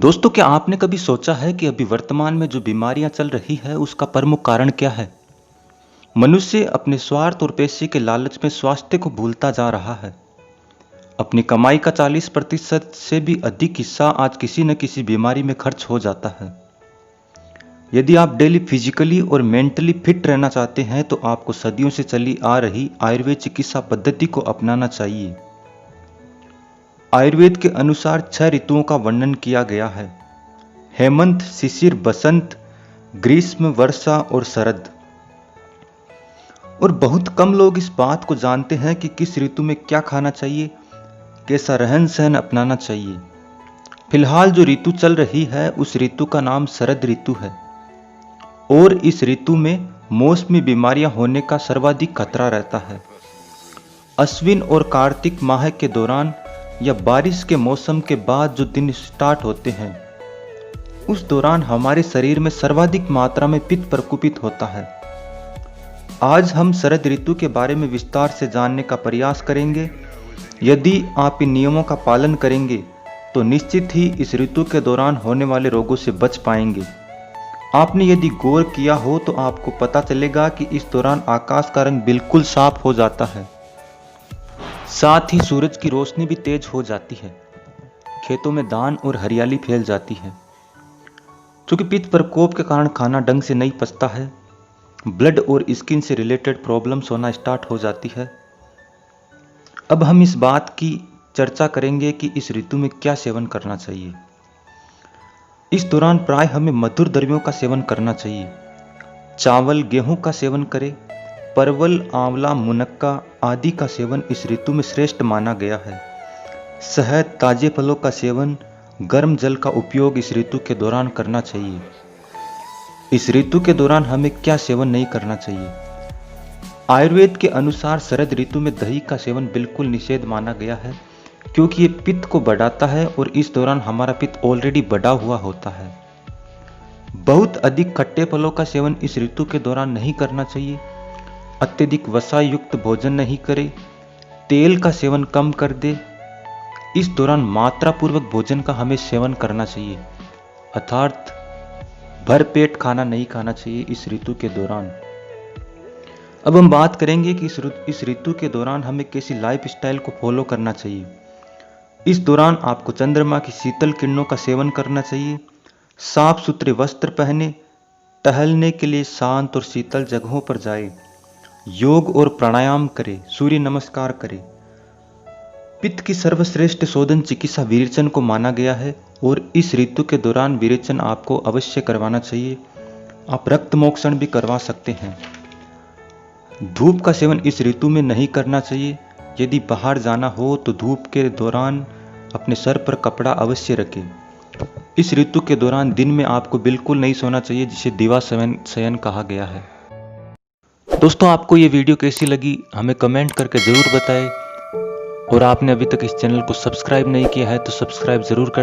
दोस्तों, क्या आपने कभी सोचा है कि अभी वर्तमान में जो बीमारियां चल रही है उसका प्रमुख कारण क्या है? मनुष्य अपने स्वार्थ और पैसे के लालच में स्वास्थ्य को भूलता जा रहा है। अपनी कमाई का 40% से भी अधिक हिस्सा आज किसी न किसी बीमारी में खर्च हो जाता है। यदि आप डेली फिजिकली और मेंटली फिट रहना चाहते हैं तो आपको सदियों से चली आ रही आयुर्वेद चिकित्सा पद्धति को अपनाना चाहिए। आयुर्वेद के अनुसार 6 ऋतुओं का वर्णन किया गया है: हेमंत, शिशिर, बसंत, ग्रीष्म, वर्षा और शरद। और बहुत कम लोग इस बात को जानते हैं कि किस ऋतु में क्या खाना चाहिए, कैसा रहन सहन अपनाना चाहिए। फिलहाल जो ऋतु चल रही है उस ऋतु का नाम शरद ऋतु है और इस ऋतु में मौसमी बीमारियां होने का सर्वाधिक खतरा रहता है। अश्विन और कार्तिक माह के दौरान या बारिश के मौसम के बाद जो दिन स्टार्ट होते हैं उस दौरान हमारे शरीर में सर्वाधिक मात्रा में पित्त प्रकोपित होता है। आज हम शरद ऋतु के बारे में विस्तार से जानने का प्रयास करेंगे। यदि आप इन नियमों का पालन करेंगे तो निश्चित ही इस ऋतु के दौरान होने वाले रोगों से बच पाएंगे। आपने यदि गौर किया हो तो आपको पता चलेगा कि इस दौरान आकाश का रंग बिल्कुल साफ हो जाता है, साथ ही सूरज की रोशनी भी तेज हो जाती है, खेतों में धान और हरियाली फैल जाती है। क्योंकि पित्त प्रकोप के कारण खाना ढंग से नहीं पचता है, ब्लड और स्किन से रिलेटेड प्रॉब्लम्स होना स्टार्ट हो जाती है। अब हम इस बात की चर्चा करेंगे कि इस ऋतु में क्या सेवन करना चाहिए। इस दौरान प्राय हमें मधुर द्रव्यों का सेवन करना चाहिए। चावल, गेहूं का सेवन करें। परवल, आंवला, मुनक्का आदि का सेवन इस ऋतु में श्रेष्ठ माना गया है। शहद, ताजे फलों का सेवन, गर्म जल का उपयोग इस ऋतु के दौरान करना चाहिए। इस ऋतु के दौरान हमें क्या सेवन नहीं करना चाहिए? आयुर्वेद के अनुसार शरद ऋतु में दही का सेवन बिल्कुल निषेध माना गया है, क्योंकि ये पित्त को बढ़ाता है और इस दौरान हमारा पित्त ऑलरेडी बढ़ा हुआ होता है। बहुत अधिक खट्टे फलों का सेवन इस ऋतु के दौरान नहीं करना चाहिए। अत्यधिक वसा युक्त भोजन नहीं करें। तेल का सेवन कम कर दे। इस दौरान मात्रा पूर्वक भोजन का हमें सेवन करना चाहिए, अर्थात भरपेट खाना नहीं खाना चाहिए इस ऋतु के दौरान। अब हम बात करेंगे कि इस ऋतु के दौरान हमें कैसी लाइफ स्टाइल को फॉलो करना चाहिए। इस दौरान आपको चंद्रमा की शीतल किरणों का सेवन करना चाहिए। साफ सुथरे वस्त्र पहने, टहलने के लिए शांत और शीतल जगहों पर जाए, योग और प्राणायाम करें, सूर्य नमस्कार करें। पित्त की सर्वश्रेष्ठ शोधन चिकित्सा विरेचन को माना गया है और इस ऋतु के दौरान विरेचन आपको अवश्य करवाना चाहिए। आप रक्त मोक्षण भी करवा सकते हैं। धूप का सेवन इस ऋतु में नहीं करना चाहिए। यदि बाहर जाना हो तो धूप के दौरान अपने सर पर कपड़ा अवश्य रखें। इस ऋतु के दौरान दिन में आपको बिल्कुल नहीं सोना चाहिए, जिसे दिवा शयन कहा गया है। दोस्तों, आपको ये वीडियो कैसी लगी हमें कमेंट करके ज़रूर बताएं और आपने अभी तक इस चैनल को सब्सक्राइब नहीं किया है तो सब्सक्राइब ज़रूर कर